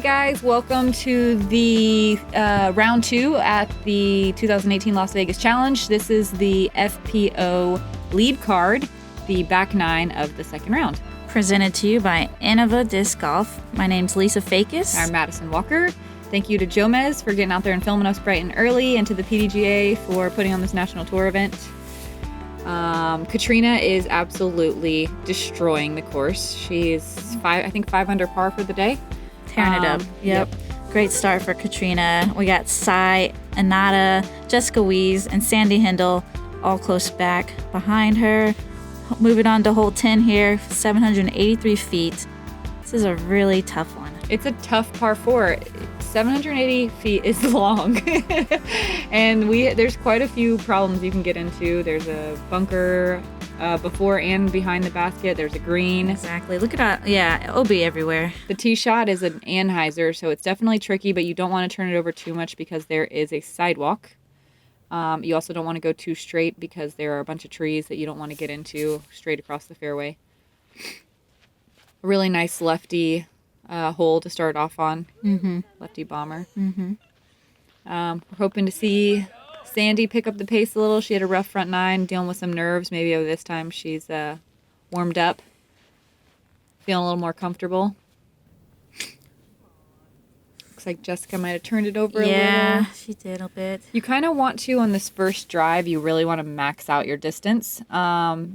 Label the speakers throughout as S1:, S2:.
S1: guys, welcome to the round 2 at the 2018 Las Vegas Challenge. This is the FPO Lead Card, the back 9 of the second round.
S2: Presented to you by Innova Disc Golf. My name's Lisa Fajkus.
S1: I'm Madison Walker. Thank you to Jomez for getting out there and filming us bright and early, and to the PDGA for putting on this national tour event. Catrina is absolutely destroying the course. She's 5 under par for the day.
S2: Tearing it up. Yep. Great start for Catrina. We got Sai Ananda, Jessica Weese, and Sandi Hendel all close back behind her. Moving on to hole 10 here, 783 feet. This is a really tough one.
S1: It's a tough par 4. 780 feet is long. And there's quite a few problems you can get into. There's a bunker before and behind the basket. There's a green.
S2: Exactly. Look at that. Yeah, OB everywhere.
S1: The tee shot is an anhyzer, so it's definitely tricky, but you don't want to turn it over too much because there is a sidewalk. You also don't want to go too straight because there are a bunch of trees that you don't want to get into straight across the fairway. A really nice lefty hole to start off on.
S2: Mm-hmm.
S1: Lefty bomber.
S2: Mm-hmm.
S1: We're hoping to see Sandi pick up the pace a little. She had a rough front 9, dealing with some nerves. Maybe over this time she's warmed up, feeling a little more comfortable. Looks like Jessica might have turned it over a little.
S2: Yeah, she did a bit.
S1: You kind of want to, on this first drive, you really want to max out your distance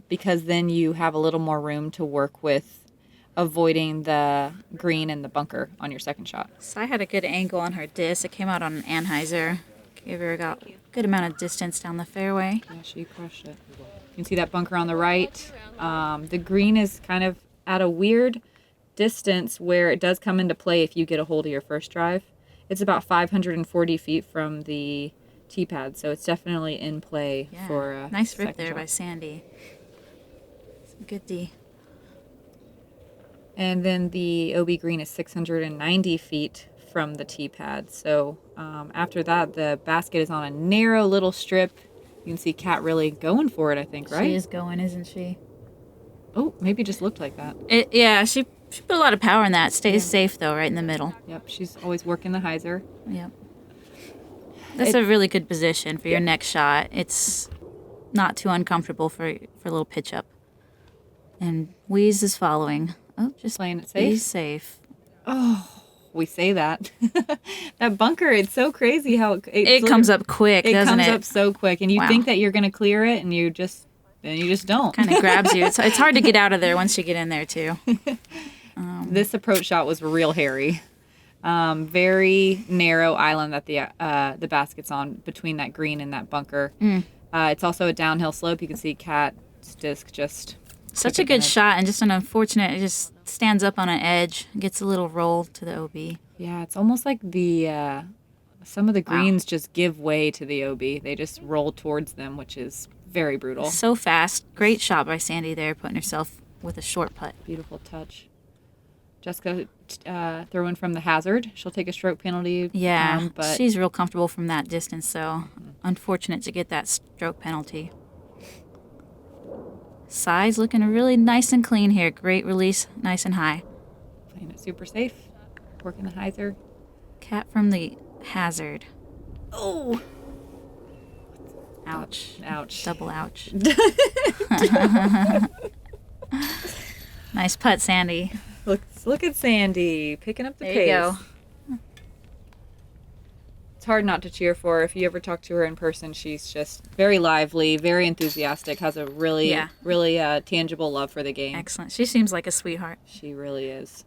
S1: because then you have a little more room to work with avoiding the green and the bunker on your second shot.
S2: Sai had a good angle on her disc. It came out on an anhyzer. Gave her a good amount of distance down the fairway.
S1: Yeah, she crushed it. You can see that bunker on the right. The green is kind of at a weird distance where it does come into play if you get a hold of your first drive. It's about 540 feet from the tee pad, so it's definitely in play for a
S2: nice rip there
S1: shot.
S2: by Sandi. Some good D.
S1: And then the OB green is 690 feet from the tee pad. So after that, the basket is on a narrow little strip. You can see Kat really going for it, I think, right?
S2: She is going, isn't she?
S1: Oh, maybe it just looked like that.
S2: She put a lot of power in that. Stays safe, though, right in the middle.
S1: Yep, she's always working the hyzer.
S2: Yep. That's a really good position for your next shot. It's not too uncomfortable for a little pitch up. And Weese is following. Oh, just
S1: playing it safe.
S2: Be safe.
S1: Oh, we say that. That bunker, it's so crazy how
S2: it comes up quick, doesn't it?
S1: It comes up so quick, and you think that you're going to clear it, and you just don't.
S2: Kind of grabs you. It's hard to get out of there once you get in there, too.
S1: This approach shot was real hairy. Very narrow island that the basket's on between that green and that bunker. It's also a downhill slope. You can see Kat's disc just...
S2: Such a good shot, and just an unfortunate, it just stands up on an edge, gets a little roll to the OB.
S1: Yeah, it's almost like some of the greens just give way to the OB. They just roll towards them, which is very brutal.
S2: So fast. Great shot by Sandi there, putting herself with a short putt.
S1: Beautiful touch. Jessica throwing from the hazard. She'll take a stroke penalty.
S2: Yeah,
S1: but
S2: she's real comfortable from that distance, so unfortunate to get that stroke penalty. Sai's looking really nice and clean here. Great release, nice and high.
S1: Playing it super safe. Working the hyzer.
S2: Cat from the hazard.
S1: Oh!
S2: Ouch.
S1: Ouch.
S2: Double ouch. Nice putt, Sandi.
S1: Look at Sandi picking up the pace.
S2: There you go.
S1: It's hard not to cheer for her. If you ever talk to her in person, she's just very lively, very enthusiastic, has a really tangible love for the game.
S2: Excellent. She seems like a sweetheart.
S1: She really is.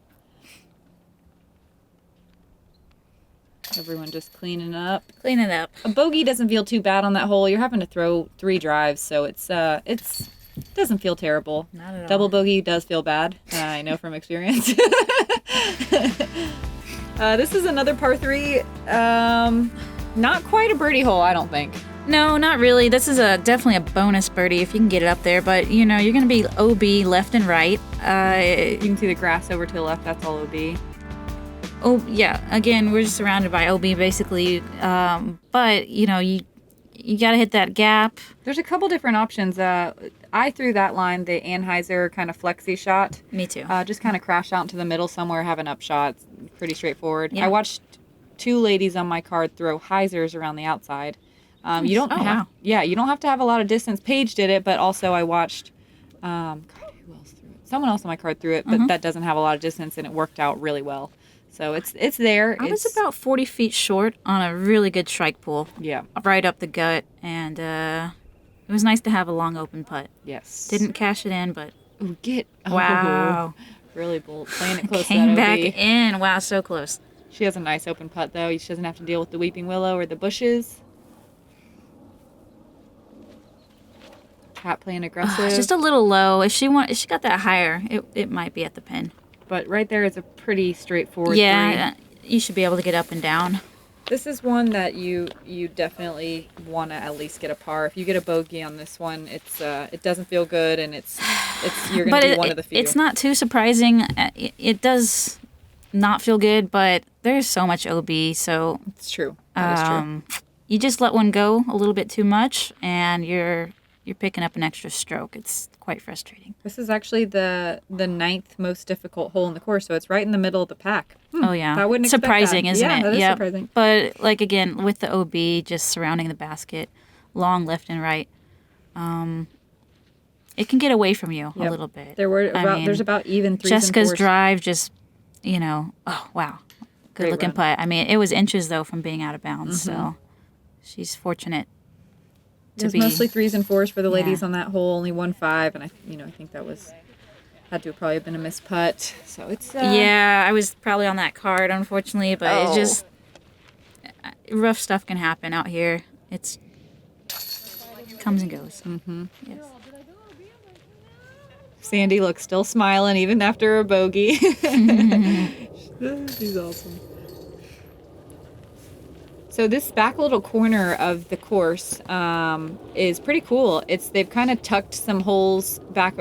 S1: Everyone just cleaning up.
S2: Clean it up.
S1: A bogey doesn't feel too bad on that hole. You're having to throw 3 drives, so it doesn't feel terrible.
S2: Not at all.
S1: Double bogey does feel bad. I know from experience. This is another par 3. Not quite a birdie hole, I don't think.
S2: No, not really. This is definitely a bonus birdie if you can get it up there. But, you're going to be OB left and right.
S1: You can see the grass over to the left. That's all OB.
S2: Oh, yeah. Again, we're just surrounded by OB, basically. But, you got to hit that gap.
S1: There's a couple different options. I threw that line, the Anheuser kind of flexi shot.
S2: Me too.
S1: Just kind of crash out into the middle somewhere, have an upshot. pretty straightforward.
S2: Yeah.
S1: I watched 2 ladies on my card throw hyzers around the outside. You don't you don't have to have a lot of distance. Paige did it, but also I watched, God, who else threw it? Someone else on my card threw it, but that doesn't have a lot of distance, and it worked out really well. So it's there.
S2: I was about 40 feet short on a really good strike pool.
S1: Yeah.
S2: Right up the gut, and it was nice to have a long open putt.
S1: Yes.
S2: Didn't cash it in, but
S1: wow. Really playing it close.
S2: Came
S1: to that
S2: back
S1: OB.
S2: in. Wow, so close.
S1: She has a nice open putt though. She doesn't have to deal with the weeping willow or the bushes. Cat playing aggressive.
S2: Just a little low. If she got that higher, it might be at the pin.
S1: But right there is a pretty straightforward
S2: Yeah,
S1: three.
S2: you should be able to get up and down.
S1: This is one that you definitely want to at least get a par. If you get a bogey on this one, it doesn't feel good, and it's you're going to be one of the few.
S2: It's not too surprising. It does not feel good, but there's so much OB, so
S1: It's true. That is true.
S2: you just let one go a little bit too much, and you're picking up an extra stroke. It's quite frustrating.
S1: This is actually the 9th most difficult hole in the course, so it's right in the middle of the pack.
S2: Oh yeah,
S1: I wouldn't expect
S2: surprising,
S1: that.
S2: isn't
S1: Yeah,
S2: it?
S1: that is
S2: Yep.
S1: surprising.
S2: But like again, with the OB just surrounding the basket, long left and right, it can get away from you a
S1: Yep.
S2: little bit.
S1: There's about even 3s
S2: Jessica's
S1: and 4s.
S2: drive just, oh wow, good
S1: Great
S2: looking
S1: run.
S2: putt. I mean, it was inches though from being out of bounds, so she's fortunate
S1: It
S2: to
S1: was
S2: be.
S1: mostly 3s and 4s for the ladies
S2: Yeah.
S1: on that hole. Only 1-5, and I think that had to have probably been a missed putt. So it's
S2: Yeah, I was probably on that card, unfortunately, but
S1: Oh.
S2: it just rough stuff can happen out here. It's comes and goes. Yes.
S1: Sandy looks still smiling even after a bogey. She's awesome. So this back little corner of the course is pretty cool. They've kind of tucked some holes back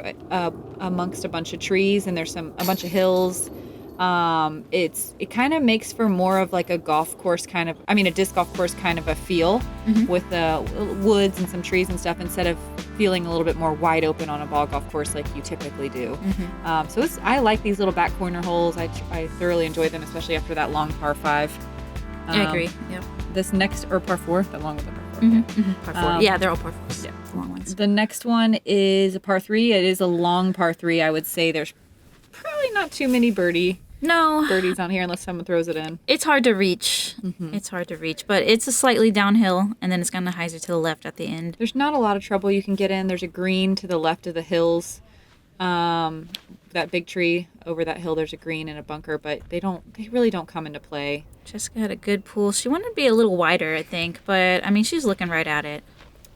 S1: amongst a bunch of trees, and there's a bunch of hills. It kind of makes for more of like a golf course a disc golf course kind of a feel with the woods and some trees and stuff, instead of feeling a little bit more wide open on a ball golf course like you typically do. I like these little back corner holes. I thoroughly enjoy them, especially after that long par 5.
S2: I agree. Yep.
S1: This next, or par 4, along with the par 4.
S2: Par 4. Yeah, they're all par 4s.
S1: yeah.
S2: The long ones.
S1: The next one is a par 3. It is a long par 3. I would say there's probably not too many birdies on here unless someone throws it in.
S2: It's hard to reach. It's hard to reach, but it's a slightly downhill, and then it's going to hyzer to the left at the end.
S1: There's not a lot of trouble you can get in. There's a green to the left of the hills. That big tree over that hill, there's a green and a bunker, but they really don't come into play.
S2: Jessica had a good pool. She wanted to be a little wider, I think, but I mean, she's looking right at it.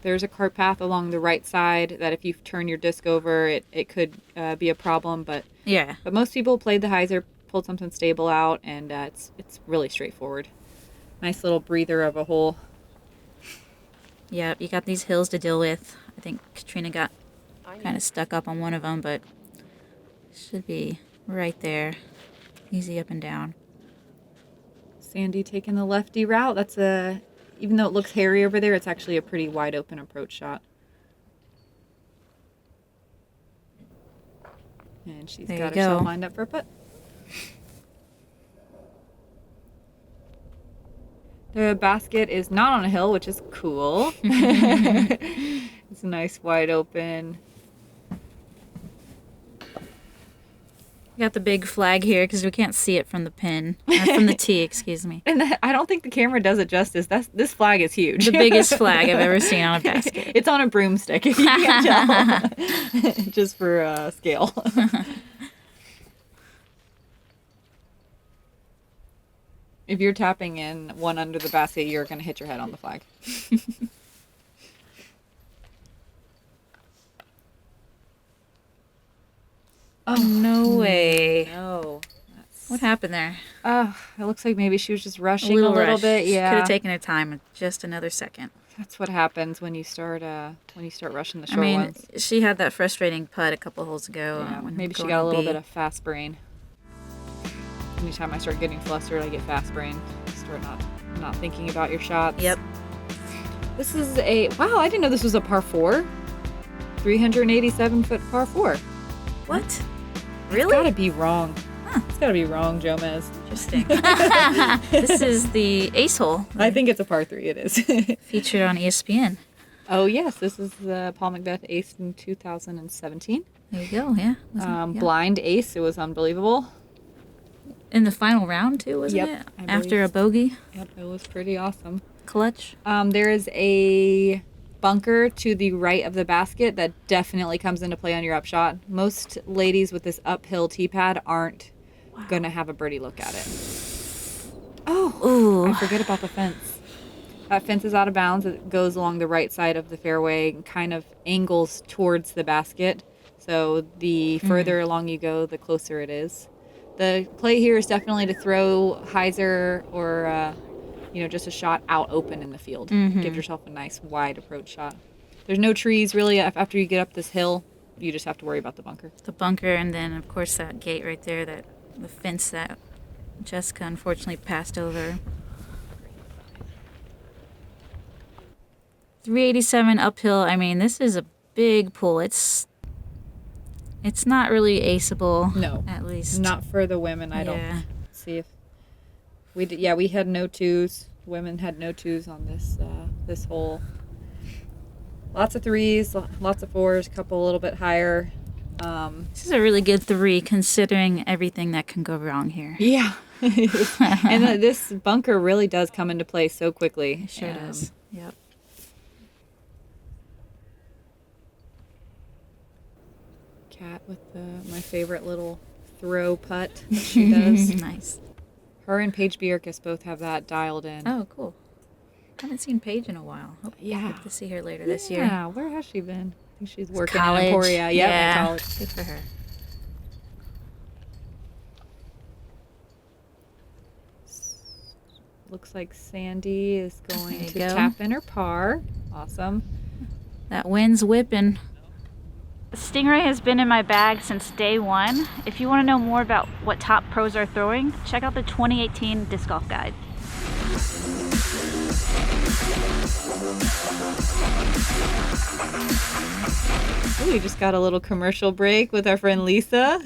S1: There's a cart path along the right side that if you turn your disc over, it could be a problem, but
S2: Yeah.
S1: But most people played the hyzer, pulled something stable out, and it's really straightforward. Nice little breather of a hole.
S2: Yeah, you got these hills to deal with. I think Catrina got kind of stuck up on one of them, but should be right there. Easy up and down.
S1: Sandy taking the lefty route. Even though it looks hairy over there, it's actually a pretty wide open approach shot. And she's
S2: There
S1: got
S2: you
S1: herself
S2: go.
S1: lined up for a putt. The basket is not on a hill, which is cool. It's a nice wide open.
S2: We got the big flag here because we can't see it from the pin. Or from the tee, excuse me.
S1: And I don't think the camera does it justice. This flag is huge.
S2: The biggest flag I've ever seen on a basket.
S1: It's on a broomstick, if you can't tell. Just for scale. If you're tapping in one under the basket, you're going to hit your head on the flag.
S2: Oh, no way.
S1: No.
S2: What happened there?
S1: Oh, it looks like maybe she was just rushing a
S2: little
S1: little
S2: rush.
S1: bit. Yeah.
S2: Could have taken her time just another second.
S1: That's what happens when you start rushing the short
S2: I mean,
S1: ones.
S2: she had that frustrating putt a couple holes ago.
S1: Yeah,
S2: when
S1: maybe she
S2: going
S1: got a little
S2: B.
S1: bit of fast brain. Anytime I start getting flustered, I get fast brain. Start not thinking about your shots.
S2: Yep.
S1: This is wow, I didn't know this was a par 4. 387-foot par 4.
S2: What?
S1: It's
S2: Really?
S1: gotta be wrong. It's got to be wrong, Jomez.
S2: Interesting. This is the ace hole.
S1: I think it's a par 3. It is.
S2: Featured on ESPN.
S1: Oh, yes. This is the Paul Macbeth ace in 2017.
S2: There you go, yeah.
S1: Blind ace. It was unbelievable.
S2: In the final round, too, wasn't it? After a bogey.
S1: Yep, it was pretty awesome.
S2: Clutch.
S1: There is a bunker to the right of the basket that definitely comes into play on your upshot. Most ladies with this uphill tee pad aren't going to have a birdie look at it. Oh, I forget about the fence. That fence is out of bounds. It goes along the right side of the fairway and kind of angles towards the basket. So the further along you go, the closer it is. The play here is definitely to throw hyzer or just a shot out open in the field. Give yourself a nice wide approach shot. There's no trees really after you get up this hill. You just have to worry about the bunker.
S2: The bunker, and then of course that gate right there, the fence that Jessica unfortunately passed over. 387 uphill. I mean, this is a big pull. It's not really aceable.
S1: No,
S2: at least
S1: not for the women. I don't see if we did. Yeah, we had no twos. Women had no twos on this hole. Lots of threes, lots of fours, a couple a little bit higher.
S2: This is a really good 3 considering everything that can go wrong here.
S1: Yeah, and this bunker really does come into play so quickly.
S2: It sure does. Yep.
S1: Cat with my favorite little throw putt she does.
S2: Nice.
S1: Her and Paige Bierkes both have that dialed in.
S2: Oh, cool. I haven't seen Paige in a while. Hope to see her later this year.
S1: Yeah, where has she been? I think she's working
S2: college.
S1: in Emporia.
S2: Yeah,
S1: in college.
S2: Good for her.
S1: Looks like Sandi is going to
S2: go.
S1: tap in her par. Awesome.
S2: That wind's whipping. Stingray has been in my bag since day 1. If you want to know more about what top pros are throwing, check out the 2018 Disc Golf Guide.
S1: Oh, we just got a little commercial break with our friend Lisa.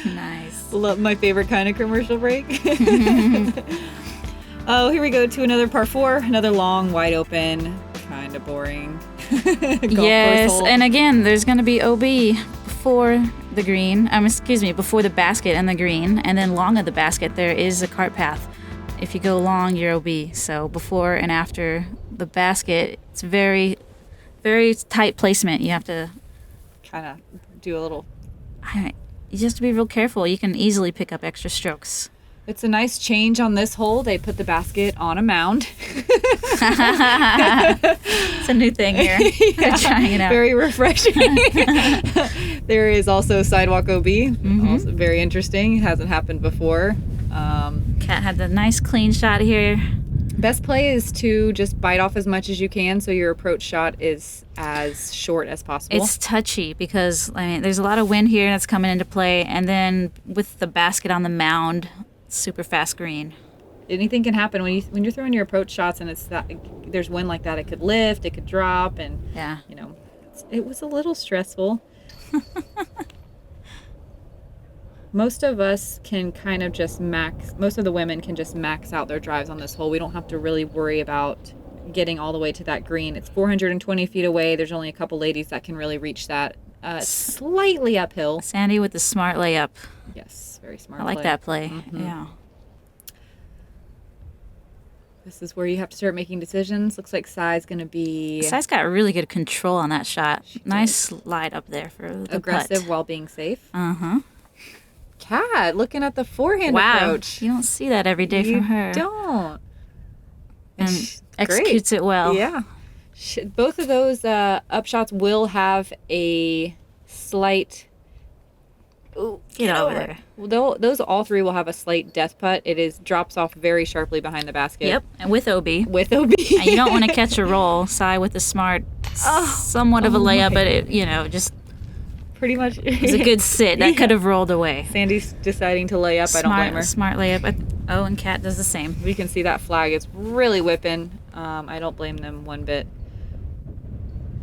S2: Nice.
S1: Love my favorite kind of commercial break. Oh, here we go to another par 4, another long, wide open, kind of boring.
S2: Yes, and again, there's going to be OB before the green. Before the basket and the green, and then long of the basket there is a cart path. If you go long, you're OB. So before and after the basket, it's very, very tight placement. You have to
S1: kind of do a little.
S2: You just have to be real careful. You can easily pick up extra strokes.
S1: It's a nice change on this hole. They put the basket on a mound.
S2: It's a new thing here.
S1: Yeah,
S2: trying it out.
S1: Very refreshing. There is also sidewalk OB. Also very interesting. Hasn't happened before.
S2: Kat had the nice clean shot here.
S1: Best play is to just bite off as much as you can so your approach shot is as short as possible.
S2: It's touchy because there's a lot of wind here that's coming into play, and then with the basket on the mound, super fast green.
S1: Anything can happen when you're throwing your approach shots and there's wind like that. It could lift, it could drop, and it was a little stressful. Most of us can kind of just most of the women can just max out their drives on this hole. We don't have to really worry about getting all the way to that green. It's 420 feet away. There's only a couple ladies that can really reach that slightly uphill.
S2: Sandi with the smart layup.
S1: Yes, very smart.
S2: I like that play. Yeah.
S1: This is where you have to start making decisions. Looks like Sai's going to be...
S2: Sai's got really good control on that shot. Nice slide up there for the
S1: aggressive
S2: putt.
S1: while being safe.
S2: Uh-huh.
S1: Kat, looking at the forehand approach.
S2: You don't see that every day from her.
S1: You don't.
S2: And executes it well.
S1: Yeah. Both of those upshots will have a slight... Ooh,
S2: get over there.
S1: Those all three will have a slight death putt. It drops off very sharply behiand the basket.
S2: Yep, and with OB.
S1: With OB.
S2: And you don't want to catch a roll. Sai with the smart, somewhat of a layup, but it, just...
S1: Pretty much.
S2: It was a good sit. That could have rolled away.
S1: Sandi's deciding to lay up. I don't blame her.
S2: Smart layup. And Kat does the same.
S1: We can see that flag is really whipping. I don't blame them one bit.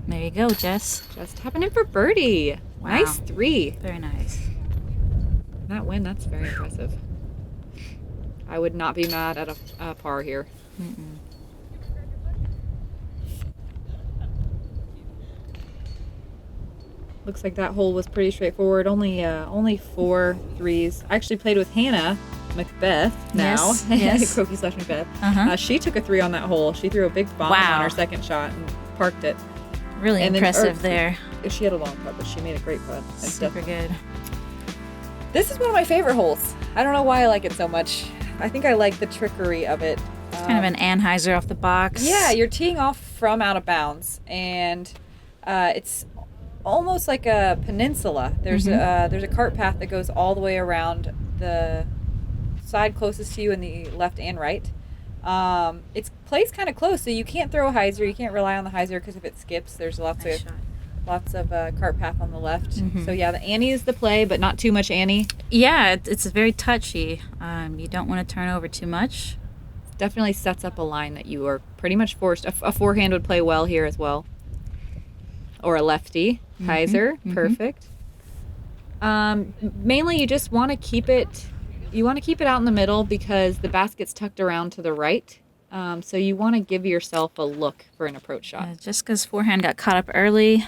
S2: There you go, Jess.
S1: Just tapping in for birdie. Wow. Nice 3.
S2: Very nice.
S1: that wind, that's very impressive. I would not be mad at a par here.
S2: Mm-mm.
S1: Looks like that hole was pretty straightforward. Only 4 threes. I actually played with Hannah Macbeth now.
S2: Yes.
S1: Croaky / Macbeth.
S2: Uh-huh.
S1: She took a 3 on that hole. She threw a big bomb
S2: Wow.
S1: on her second shot and parked it.
S2: Really
S1: And then-
S2: impressive there.
S1: She had a long putt, but she made a great putt. That's
S2: Super
S1: definitely-
S2: good.
S1: This is one of my favorite holes. I don't know why I like it so much. I think I like the trickery of it.
S2: It's kind of an Anheuser off the box.
S1: Yeah, you're teeing off from out of bounds, and it's almost like a peninsula. There's a cart path that goes all the way around the side closest to you in the left and right. It's placed kind of close, so you can't throw a hyzer. You can't rely on the hyzer because if it skips, there's lots
S2: Nice
S1: of
S2: shot.
S1: cart path on the left.
S2: Mhm.
S1: So yeah, the Annie is the play, but not too much Annie.
S2: Yeah, it's very touchy. You don't want to turn over too much.
S1: Definitely sets up a line that you are pretty much forced. A forehand would play well here as well. Or a lefty. Hyzer. Perfect. Mainly you just want to keep it, out in the middle because the basket's tucked around to the right. So you want to give yourself a look for an approach shot.
S2: Jessica's forehand got caught up early.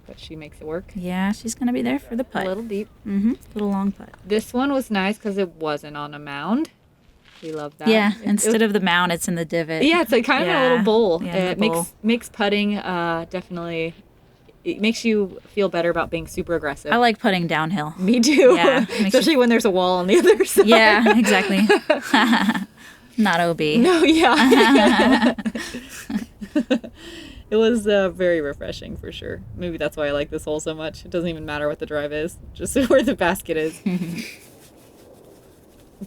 S1: But she makes it work.
S2: Yeah, she's going to be there for the putt.
S1: A little deep.
S2: Little long putt.
S1: This one was nice because it wasn't on a mound. We love that.
S2: Yeah, instead of the mound, it's in the divot.
S1: Yeah, it's like kind of a little bowl.
S2: Yeah,
S1: It
S2: the bowl.
S1: makes putting definitely. It makes you feel better about being super aggressive.
S2: I like putting downhill.
S1: Me too.
S2: Yeah,
S1: Especially when there's a wall on the other side.
S2: Yeah, exactly. Not OB.
S1: No, yeah. It was very refreshing for sure. Maybe that's why I like this hole so much. It doesn't even matter what the drive is, just where the basket is.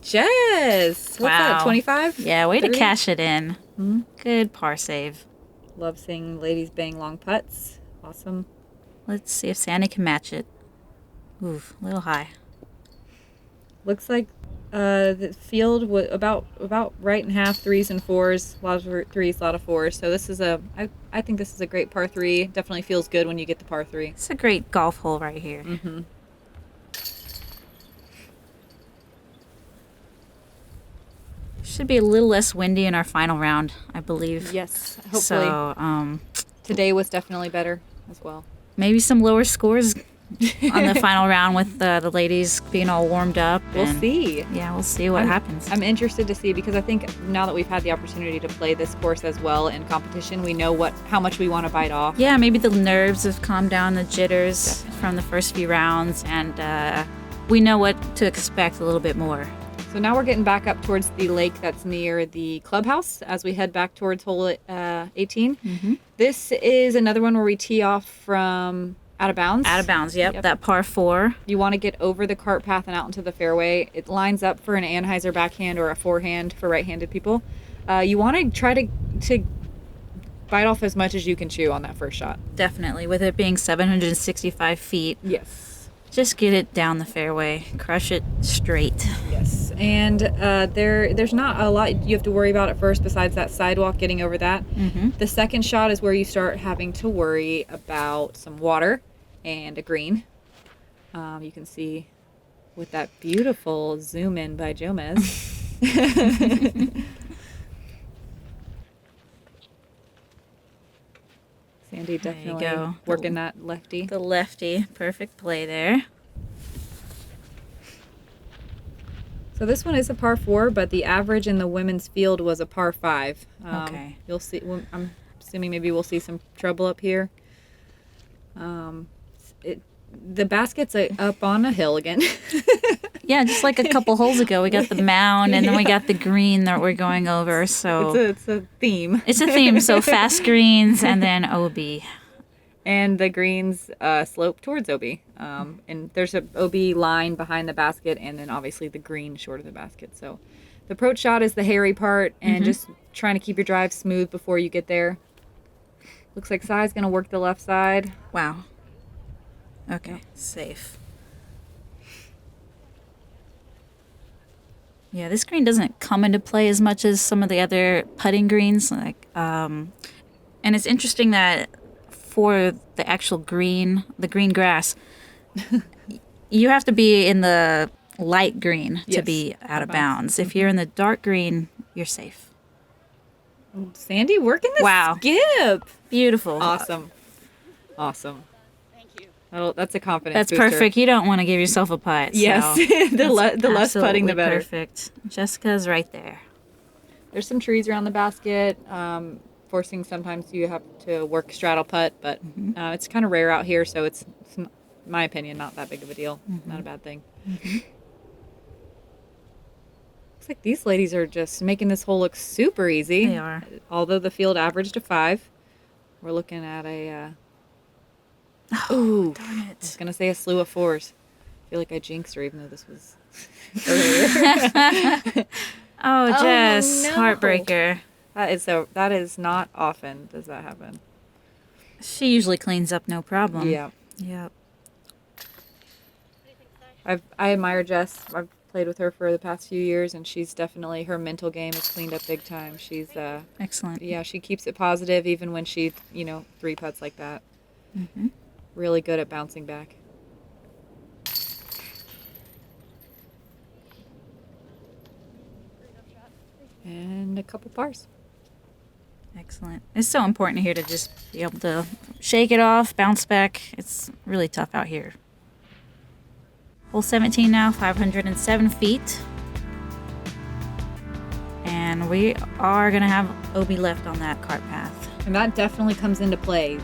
S1: Jess! What's that, 25?
S2: Yeah, way to
S1: 30?
S2: cash it in. Good par save.
S1: Love seeing ladies bang long putts. Awesome.
S2: Let's see if Sandy can match it. Oof, a little high.
S1: Looks like the field was about right in half, 3s and 4s. A lot of 3s, a lot of 4s. So this is I think this is a great par 3. Definitely feels good when you get the par 3.
S2: It's a great golf hole right here. Should be a little less windy in our final round, I believe.
S1: Yes, hopefully.
S2: So,
S1: Today was definitely better as well.
S2: maybe some lower scores on the final round with the ladies being all warmed up.
S1: We'll
S2: and-
S1: see.
S2: Yeah, we'll see what happens.
S1: I'm interested to see because I think now that we've had the opportunity to play this course as well in competition, we know how much we want to bite off.
S2: Yeah, maybe the nerves have calmed down, the jitters from the first few rounds, and we know what to expect a little bit more.
S1: So now we're getting back up towards the lake that's near the clubhouse as we head back towards hole 18. This is another one where we tee off from out of bounds.
S2: Out of bounds, yep. That par 4.
S1: You want to get over the cart path and out into the fairway. It lines up for an Anheuser backhand or a forehand for right-handed people. You want to try to bite off as much as you can chew on that first shot.
S2: Definitely, with it being 765 feet.
S1: Yes.
S2: Just get it down the fairway. Crush it straight.
S1: Yes, and there's not a lot you have to worry about at first besides that sidewalk, getting over that. The second shot is where you start having to worry about some water and a green. You can see with that beautiful zoom in by Jomez. Sandy definitely
S2: go.
S1: working that lefty.
S2: The lefty. Perfect play there.
S1: So this one is a par 4, but the average in the women's field was a par 5.
S2: Okay.
S1: You'll see. I'm assuming maybe we'll see some trouble up here. The basket's up on a hill again.
S2: Yeah, just like a couple holes ago, we got the mound and then we got the green that we're going over. So
S1: it's a theme.
S2: it's a theme. So fast greens and then OB.
S1: And the greens slope towards OB. And there's a OB line behind the basket, and then obviously the green short of the basket. So the approach shot is the hairy part, and just trying to keep your drive smooth before you get there. Looks like Sai's going to work the left side.
S2: Wow. Okay, safe. Yeah, this green doesn't come into play as much as some of the other putting greens. And it's interesting that for the actual green, the green grass, you have to be in the light green to
S1: Yes,
S2: be out of bounds. If you're in the dark green, you're safe.
S1: Sandi working the
S2: Wow.
S1: skip.
S2: Beautiful.
S1: Awesome. Thank you. That's a confidence
S2: That's
S1: booster.
S2: perfect. You don't want to give yourself a putt.
S1: Yes.
S2: So
S1: the less putting, the
S2: absolutely
S1: better.
S2: Perfect. Jessica's right there.
S1: There's some trees around the basket, forcing sometimes you have to work straddle putt, but it's kind of rare out here, so it's in my opinion, not that big of a deal. Not a bad thing. Looks like these ladies are just making this hole look super easy.
S2: They are.
S1: Although the field averaged a 5, we're looking at a. Ooh,
S2: darn it!
S1: I was gonna say a slew of 4s. I feel like I jinxed her, even though this was earlier.
S2: Oh, Jess,
S1: no.
S2: heartbreaker.
S1: That is not often does that happen.
S2: She usually cleans up no problem.
S1: Yeah.
S2: Yep.
S1: I admire Jess. I've played with her for the past few years, and she's definitely, her mental game is cleaned up big time. She's
S2: Excellent.
S1: yeah, she keeps it positive even when she 3 putts like that. Really good at bouncing back. And a couple pars.
S2: Excellent. It's so important here to just be able to shake it off, bounce back. It's really tough out here. Hole 17 now, 507 feet. And we are going to have OB left on that cart path.
S1: And that definitely comes into play.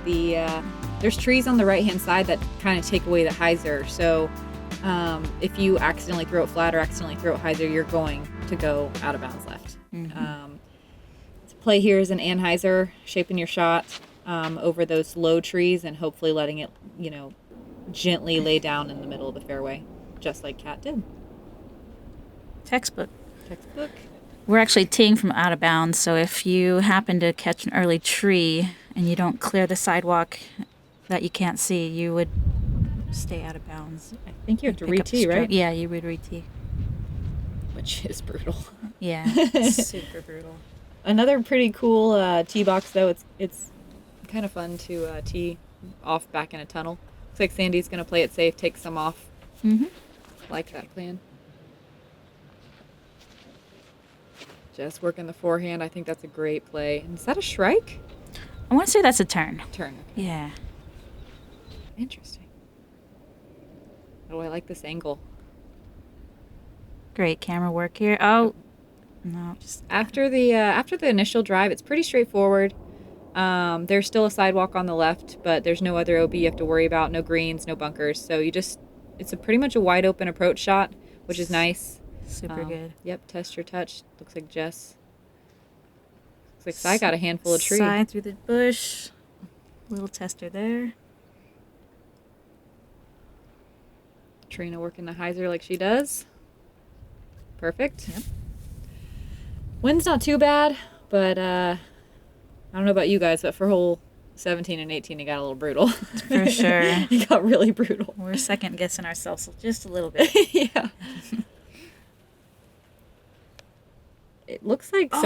S1: There's trees on the right-hand side that kind of take away the hyzer. So if you accidentally throw it flat or accidentally throw it hyzer, you're going to go out of bounds left. To play here is an anhyzer, shaping your shot over those low trees and hopefully letting it, gently lay down in the middle of the fairway, just like Kat did.
S2: Textbook.
S3: We're actually teeing from out of bounds, so if you happen to catch an early tree and you don't clear the sidewalk that you can't see, you would stay out of bounds.
S1: I think you have to
S3: Pick up
S1: re-tee, right?
S3: Yeah, you would re-tee.
S1: Which is brutal.
S3: Yeah, super brutal.
S1: Another pretty cool tee box, though. It's kind of fun to tee off back in a tunnel. Looks like Sandi's going to play it safe, take some off. Like that plan. Just working the forehand. I think that's a great play. And is that a strike?
S3: I want to say that's a turn.
S1: Turn.
S3: Yeah.
S1: Interesting. Oh, I like this angle.
S3: Great camera work here. Oh, no.
S1: Just after the initial drive, it's pretty straightforward. There's still a sidewalk on the left, but there's no other OB you have to worry about. No greens, no bunkers. So it's pretty much a wide open approach shot, which is nice.
S3: Super good.
S1: Yep, test your touch. Looks like Jess. Looks like Sai got a handful of trees.
S3: Sai through the bush. Little tester there.
S1: Catrina working the hyzer like she does. Perfect.
S3: Yep.
S1: Wind's not too bad, but I don't know about you guys, but for hole 17 and 18, it got a little brutal.
S3: For sure.
S1: It got really brutal.
S3: We're second guessing ourselves just a little bit.
S1: Yeah. It looks like
S3: Oh,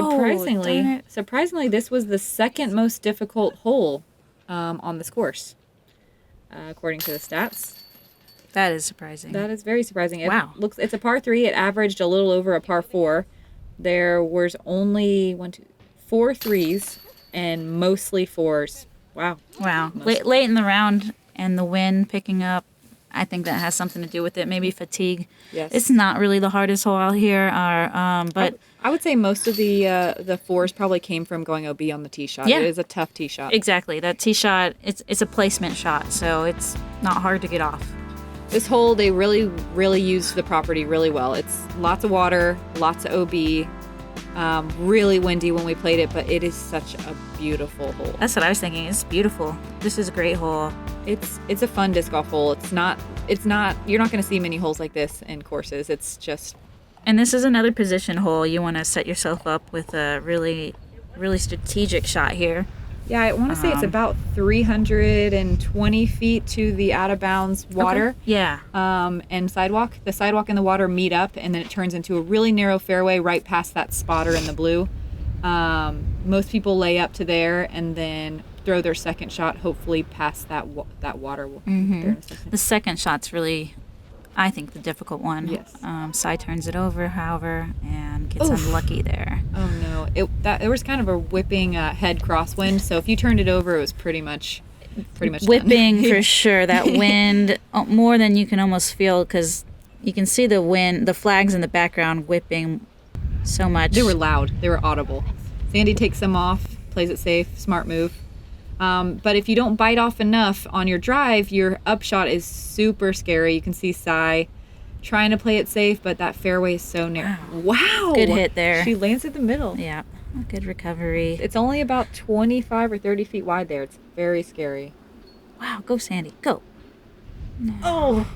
S1: surprisingly, this was the second most difficult hole on this course, according to the stats.
S3: That is surprising.
S1: That is very surprising.
S3: Wow.
S1: It's a par 3. It averaged a little over a par 4. There was only 4 threes and mostly 4s. Wow.
S3: Wow. Late in the round and the wind picking up, I think that has something to do with it. Maybe fatigue.
S1: Yes.
S3: It's not really the hardest hole out here, but
S1: I would say most of the 4s probably came from going OB on the tee shot.
S3: Yeah.
S1: It is a tough tee shot.
S3: exactly. That tee shot, it's a placement shot, so it's not hard to get off.
S1: This hole, they really, really used the property really well. It's lots of water, lots of OB, really windy when we played it, but it is such a beautiful hole.
S3: That's what I was thinking. It's beautiful. This is a great hole.
S1: It's a fun disc golf hole. It's not. You're not going to see many holes like this in courses. It's just.
S3: And this is another position hole. You want to set yourself up with a really, really strategic shot here.
S1: Yeah, I want to say it's about 320 feet to the out of bounds water.
S3: Okay. Yeah.
S1: And sidewalk. The sidewalk and the water meet up, and then it turns into a really narrow fairway right past that spotter in the blue. Most people lay up to there and then throw their second shot, hopefully past that water. There in a second.
S3: The second shot's really
S2: I think, the difficult one.
S1: Yes.
S2: Sai turns it over, however, and gets
S1: Oof.
S2: unlucky there.
S1: Oh no! It was kind of a whipping head crosswind. So if you turned it over, it was pretty much
S2: Whipping
S1: done.
S2: for sure. That wind, more than you can almost feel, because you can see the wind, the flags in the background whipping so much.
S1: They were loud. They were audible. Sandy takes them off, plays it safe, smart move. But if you don't bite off enough on your drive, your upshot is super scary. You can see Sai trying to play it safe, but that fairway is so near. Wow!
S2: Good hit there.
S1: She lands at the middle.
S2: Yeah, good recovery.
S1: It's only about 25 or 30 feet wide there. It's very scary.
S2: Wow, go Sandy, go.
S1: Oh!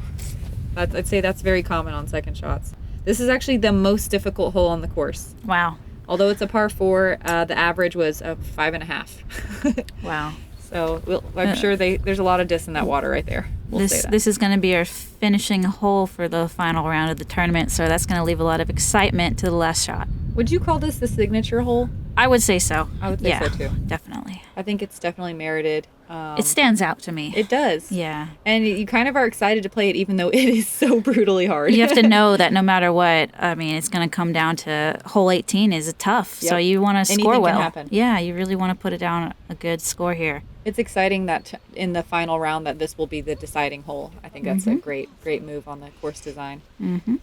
S1: I'd say that's very common on second shots. This is actually the most difficult hole on the course.
S2: Wow.
S1: Although it's a par 4, the average was a 5.5.
S2: Wow.
S1: So I'm sure there's a lot of dis in that water right there. We'll say that.
S2: This is going to be our finishing hole for the final round of the tournament, so that's going to leave a lot of excitement to the last shot.
S1: Would you call this the signature hole?
S2: I would say so.
S1: I would say so too.
S2: Definitely.
S1: I think it's definitely merited.
S2: It stands out to me.
S1: It does.
S2: Yeah.
S1: And you kind of are excited to play it even though it is so brutally hard.
S2: You have to know that no matter what, I mean, it's going to come down to hole 18 is tough.
S1: Yep.
S2: So you want to score
S1: Anything
S2: well.
S1: can happen.
S2: Yeah, you really want to put it down a good score here.
S1: It's exciting that in the final round that this will be the deciding hole. I think that's a great move on the course design.
S2: Mm-hmm.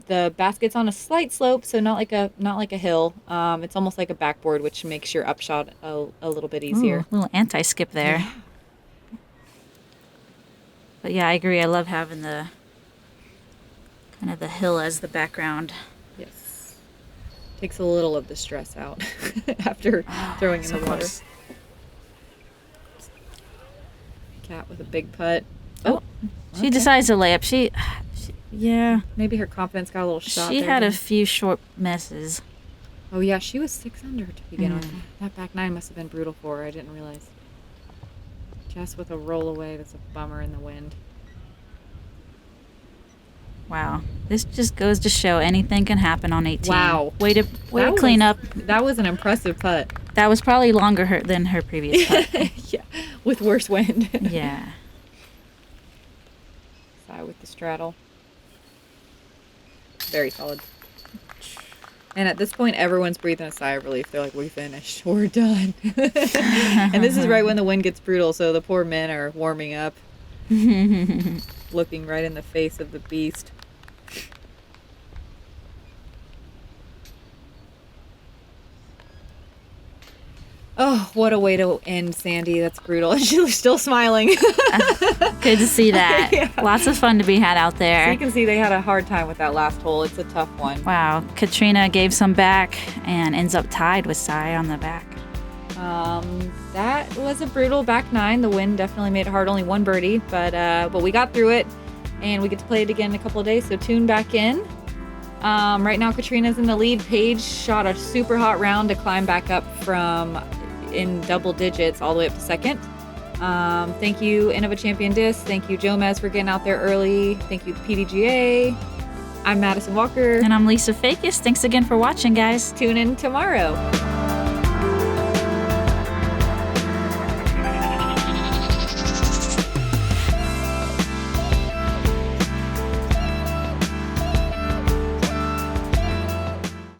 S1: The basket's on a slight slope, so not like a hill. It's almost like a backboard, which makes your upshot a little bit easier.
S2: Ooh, a little anti-skip there.
S1: Yeah.
S2: But yeah, I agree. I love having the kind of the hill as the background.
S1: Yes. Takes a little of the stress out after throwing in the water.
S2: close.
S1: Cat with a big putt.
S2: Oh, she decides to lay up. She yeah.
S1: Maybe her confidence got a little shot.
S2: She
S1: there
S2: had a
S1: then.
S2: few short messes.
S1: Oh yeah, she was 6 under to begin with. That back nine must have been brutal for her. I didn't realize. Just with a roll away, that's a bummer in the wind.
S2: Wow. This just goes to show anything can happen on 18.
S1: Wow.
S2: Way to clean up.
S1: That was an impressive putt.
S2: That was probably longer than her previous putt.
S1: Yeah, with worse wind.
S2: Yeah.
S1: Sai with the straddle. Very solid. And at this point, everyone's breathing a sigh of relief. They're like, we finished. We're done. And this is right when the wind gets brutal, so the poor men are warming up, looking right in the face of the beast. Oh, what a way to end, Sandy. That's brutal. And she's still smiling.
S2: Good to see that.
S1: Yeah.
S2: Lots of fun to be had out
S1: So
S2: there.
S1: you can see they had a hard time with that last hole. It's a tough one.
S2: Wow. Katrina gave some back and ends up tied with Sai on the back.
S1: That was a brutal back nine. The wind definitely made it hard. Only one birdie, but we got through it, and we get to play it again in a couple of days. So tune back in. Right now, Katrina's in the lead. Paige shot a super hot round to climb back up from in double digits all the way up to second. Thank you, Innova Champion Disc. Thank you, Jomez, for getting out there early. Thank you, PDGA. I'm Madison Walker.
S2: And I'm Lisa Fajkus. Thanks again for watching, guys.
S1: Tune in tomorrow.